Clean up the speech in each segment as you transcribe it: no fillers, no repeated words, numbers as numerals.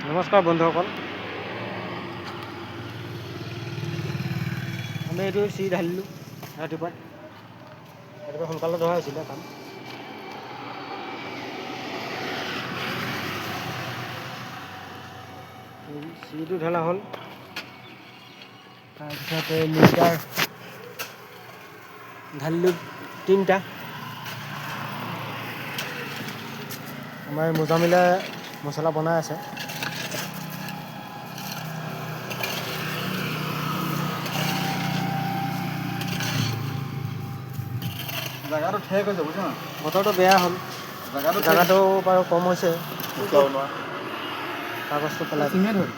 নমস্কাৰ বন্ধুসকল, আমি এইটো চিৰি ঢালিলোঁ ৰাতিপুৱা সোনকালে ধৰা হৈছিলে কাম। চিৰিটো ঢলা হ'ল, তাৰপিছতে লিটাৰ ঢালিলোঁ 3টা। আমাৰ মোজামিলে মছলা বনাই আছে। জাগাটো ঠেক হৈছে বুজিছ না, বতৰটো বেয়া হ'ল, জাগাটো বাৰু কম হৈছে। কাগজটো পেলাই চিমেণ্ট হ'ল,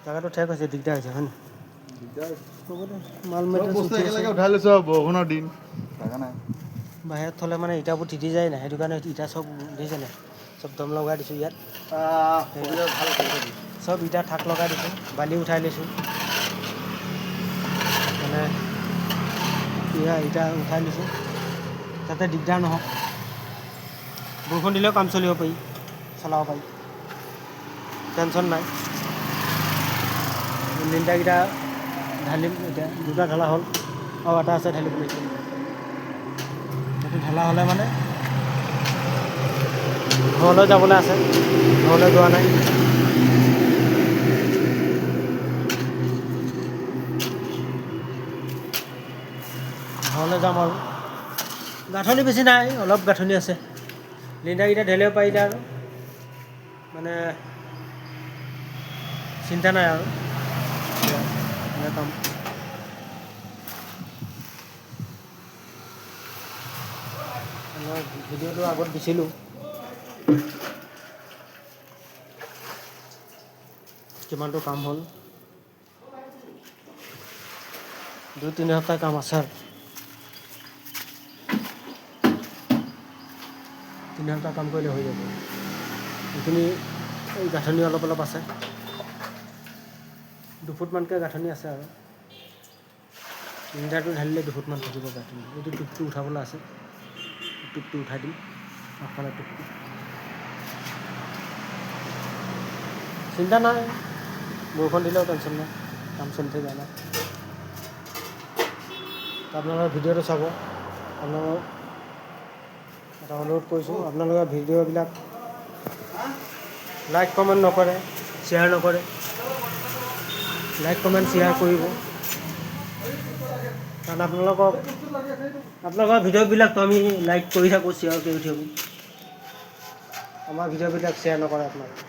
জাগাটো ঠেক হৈছে, দিগদাৰ হৈছে হয় নাই? মাল চব বস্তু একেলগে উঠাই লৈছোঁ আৰু বৰষুণৰ দিন জাগা নাই। বাহিৰত থ'লে মানে ইটাবোৰ তিতি যায় নাই, সেইটো কাৰণে ইটা চব দিছে নাই, চব দম লগাই দিছোঁ ইয়াত। ভাল চব ইটা থাক লগাই দিছোঁ, বালি উঠাই লৈছোঁ, মানে ইটা উঠাই লৈছোঁ যাতে দিগদাৰ নহওক। বৰষুণ দিলেও কাম চলিব পাৰি, চলাব পাৰি, টেনশ্যন নাই। লিণ্ডাৰকেইটা ঢালিম এতিয়া, 2টা ঢলা হ'ল আৰু এটা আছে ঢালিবলৈ। সেইটো ঢলা হ'লে মানে ঘৰলৈ যাবলৈ আছে, ঘৰলৈ যোৱা নাই। ঘৰলৈ যাম আৰু গাঁথনি বেছি নাই, অলপ গাঁথনি আছে। লিণ্ডাৰকেইটা ঢালিব পাৰিলে আৰু মানে চিন্তা নাই আৰু কাম। মই ভিডিঅ'টো আগত দিছিলোঁ, কিমানটো কাম হ'ল। 2-3 সপ্তাহ কাম আছে আৰু 3 সপ্তাহ কাম কৰিলে হৈ যাব। এইখিনি এই গাঁথনি অলপ আছে, 2 ফুটমানকৈ গাঁথনি আছে আৰু লিণ্ডাৰটো ঢালিলে 2 ফুটমান থাকিব গাঁথনি। এইটো টোপটো উঠাবলৈ আছে, টোপটো উঠাই দিম, আগফালে টোপটো। চিন্তা নাই, বৰষুণ দিলেও টেনশ্যন নাই, কাম চলি থাকে আমাৰ। আপোনালোকে ভিডিঅ'টো চাব। আপোনালোকক এটা অনুৰোধ কৰিছোঁ, আপোনালোকে ভিডিঅ'বিলাক লাইক কমেণ্ট নকৰে, শ্বেয়াৰ নকৰে। লাইক কমেণ্ট শ্বেয়াৰ কৰিব, কাৰণ আপোনালোকৰ ভিডিঅ'বিলাকতো আমি লাইক কৰি থাকোঁ, শ্বেয়াৰ কৰি থাকোঁ। আমাৰ ভিডিঅ'বিলাক শ্বেয়াৰ নকৰে আপোনালোকে।